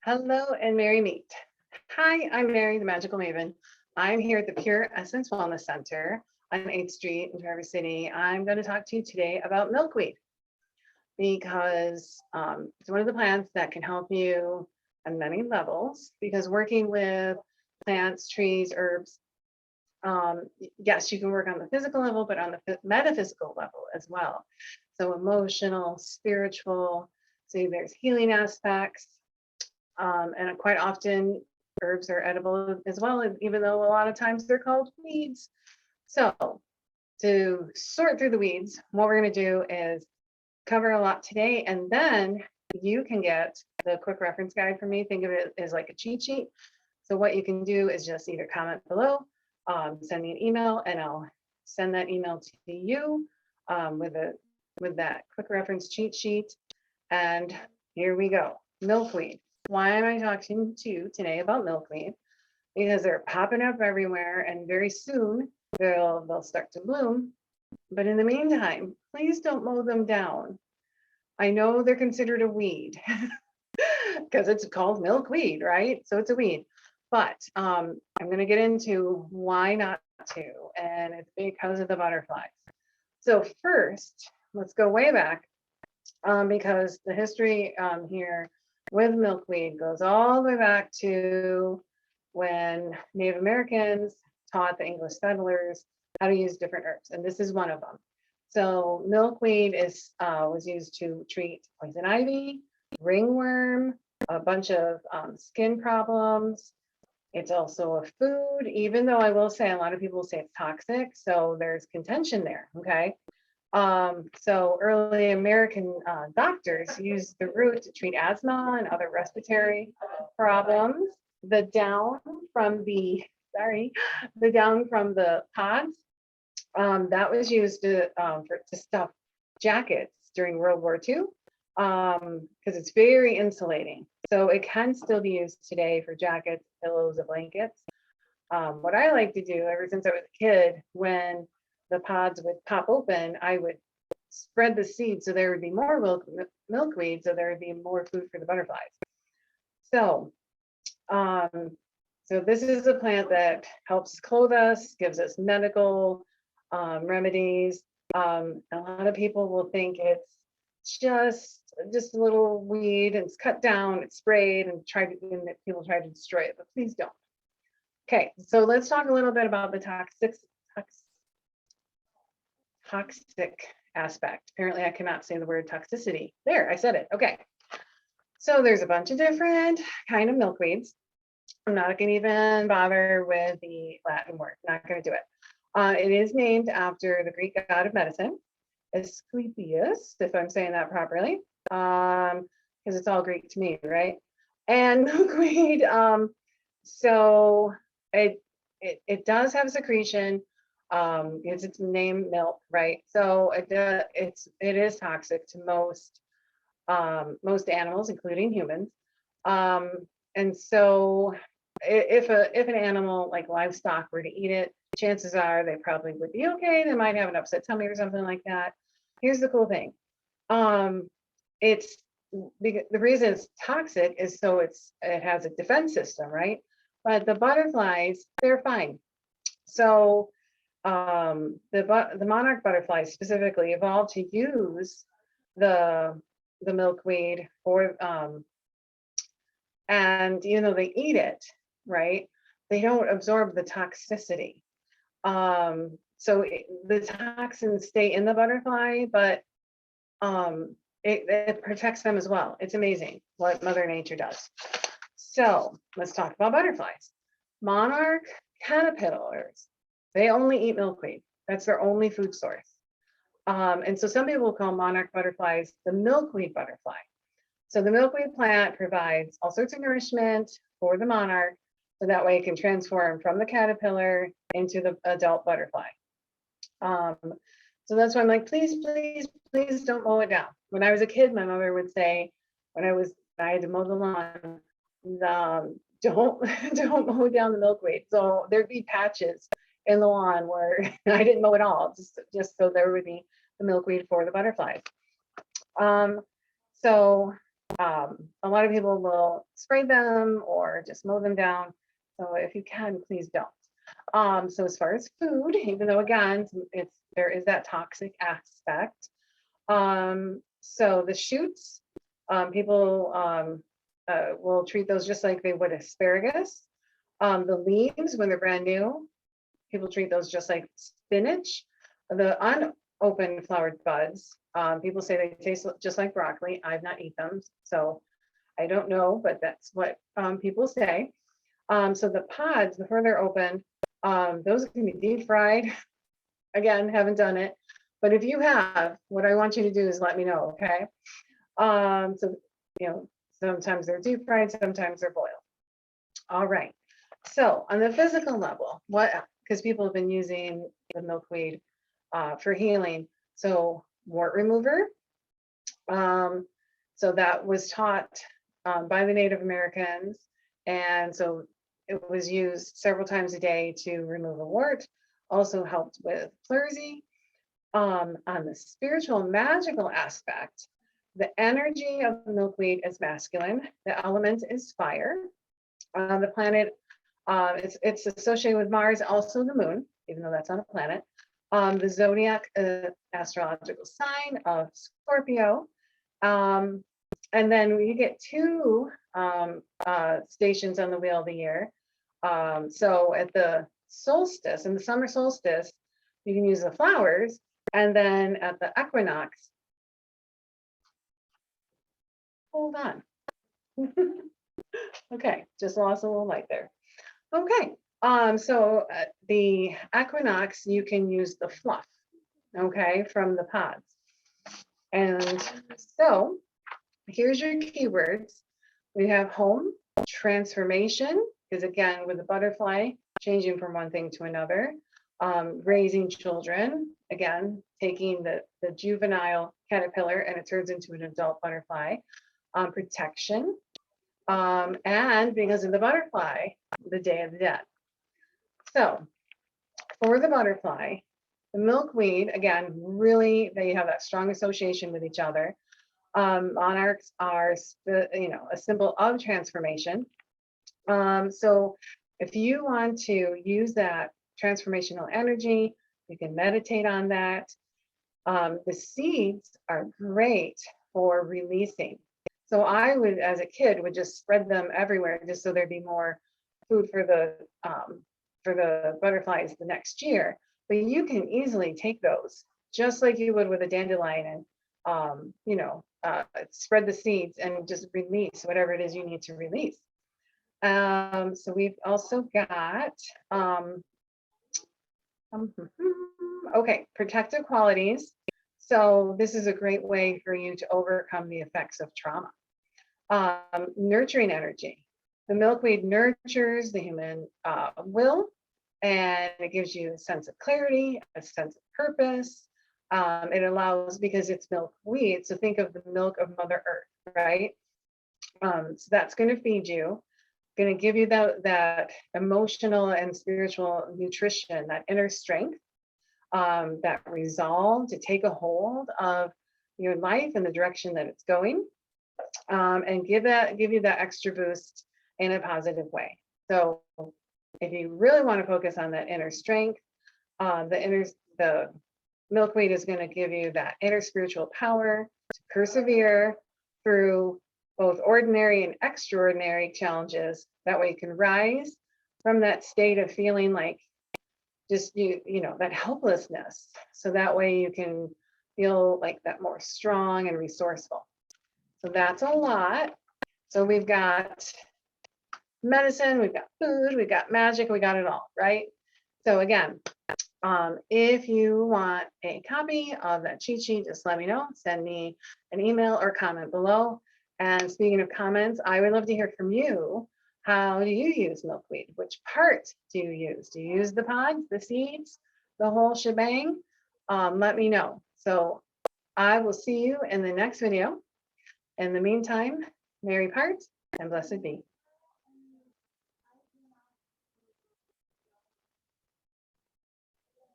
Hello and merry meet. Hi, I'm Merrie the Magickal Maeven. I'm here at the Pure Essence Wellness Center on 8th Street in Traverse City. I'm going to talk to you today about milkweed because it's one of the plants that can help you on many levels. Because working with plants, trees, herbs, yes, you can work on the physical level, but on the metaphysical level as well. So emotional, spiritual, so there's healing aspects. And quite often herbs are edible as well, even though a lot of times they're called weeds. So to sort through the weeds, what we're going to do is cover a lot today, and then you can get the quick reference guide from me. Think of it as like a cheat sheet. So what you can do is just either comment below, send me an email, and I'll send that email to you with that quick reference cheat sheet. And here we go. Milkweed. Why am I talking to you today about milkweed? Because they're popping up everywhere, and very soon they'll start to bloom. But in the meantime, please don't mow them down. I know they're considered a weed because it's called milkweed, right? So it's a weed. But I'm going to get into why not to, and it's because of the butterflies. So first, let's go way back because the history here with milkweed goes all the way back to when Native Americans taught the English settlers how to use different herbs, and this is one of them. So milkweed was used to treat poison ivy, ringworm, a bunch of skin problems. It's also a food, even though I will say a lot of people say it's toxic, so there's contention there, okay? So early American doctors used the root to treat asthma and other respiratory problems. The down from the pods that was used to stuff jackets during World War II because it's very insulating. So it can still be used today for jackets, pillows, and blankets. What I like to do ever since I was a kid, when the pods would pop open, I would spread the seeds so there would be more milkweed, so there would be more food for the butterflies. So, so this is a plant that helps clothe us, gives us medical remedies. A lot of people will think it's just a little weed, and it's cut down, it's sprayed, and people try to destroy it, but please don't. Okay, so let's talk a little bit about the toxic aspect. Apparently I cannot say the word toxicity. There, I said it. Okay. So there's a bunch of different kind of milkweeds. I'm not going to even bother with the Latin word. Not going to do it. It is named after the Greek god of medicine, Asclepius, if I'm saying that properly, because it's all Greek to me, right? And milkweed, so it does have secretion. It's its name milk, right? So it is toxic to most animals, including humans. And so if an animal like livestock were to eat it, chances are they probably would be okay. They might have an upset tummy or something like that. Here's the cool thing. The reason it's toxic is so it has a defense system, right? But the butterflies, they're fine. So the monarch butterflies specifically evolved to use the milkweed for and even though they eat it, right, they don't absorb the toxicity. So the toxins stay in the butterfly, but it protects them as well. It's amazing what Mother Nature does. So let's talk about butterflies. Monarch caterpillars, they only eat milkweed. That's their only food source. And so some people call monarch butterflies the milkweed butterfly. So the milkweed plant provides all sorts of nourishment for the monarch, so that way it can transform from the caterpillar into the adult butterfly. So that's why I'm like, please, please, please don't mow it down. When I was a kid, my mother would say, when I had to mow the lawn, don't mow down the milkweed. So there'd be patches in the lawn where I didn't mow it all, just so there would be the milkweed for the butterflies. So a lot of people will spray them or just mow them down. So if you can, please don't. So as far as food, even though again, there is that toxic aspect. So the shoots, people will treat those just like they would asparagus. The leaves, when they're brand new, people treat those just like spinach. The unopened flowered buds, people say they taste just like broccoli. I've not eaten them, so I don't know, but that's what people say. So the pods, before they're open, those can be deep fried. Again, haven't done it, but if you have, what I want you to do is let me know, okay? So, sometimes they're deep fried, sometimes they're boiled. All right. So on the physical level, because people have been using the milkweed for healing. So wart remover. So that was taught by the Native Americans. And so it was used several times a day to remove a wart. Also helped with pleurisy. On the spiritual magical aspect, the energy of the milkweed is masculine. The element is fire. The planet, it's associated with Mars, also the moon, even though that's not a planet. The zodiac astrological sign of Scorpio. And then you get two stations on the wheel of the year. So at the solstice, in the summer solstice, you can use the flowers. And then at the equinox, hold on. Okay, just lost a little light there. Okay, so at the equinox, you can use the fluff, okay, from the pods. And so here's your keywords. We have home, transformation, because again, with the butterfly, changing from one thing to another, raising children, again, taking the juvenile caterpillar and it turns into an adult butterfly, protection, and because of the butterfly, the Day of the Dead. So for the butterfly, the milkweed, again, really, they have that strong association with each other. Monarchs are, a symbol of transformation. So if you want to use that transformational energy, you can meditate on that. The seeds are great for releasing. So I would, as a kid, would just spread them everywhere just so there'd be more food for the butterflies the next year. But you can easily take those, just like you would with a dandelion, and spread the seeds and just release whatever it is you need to release. So we've also got okay, protective qualities. So this is a great way for you to overcome the effects of trauma. Nurturing energy. The milkweed nurtures the human will, and it gives you a sense of clarity, a sense of purpose. It allows, because it's milkweed, so think of the milk of Mother Earth, right? So that's going to feed you, going to give you that emotional and spiritual nutrition, that inner strength, that resolve to take a hold of your life and the direction that it's going, and give you that extra boost in a positive way. So if you really want to focus on that inner strength, the milkweed is going to give you that inner spiritual power to persevere through both ordinary and extraordinary challenges. That way you can rise from that state of feeling like just that helplessness. So that way you can feel like that more strong and resourceful. So that's a lot. So we've got medicine, we've got food, we've got magic, we got it all, right? So again, if you want a copy of that cheat sheet, just let me know. Send me an email or comment below. And speaking of comments, I would love to hear from you. How do you use milkweed? Which part do you use? Do you use the pods, the seeds, the whole shebang? Let me know. So I will see you in the next video. In the meantime, merry part and blessed be.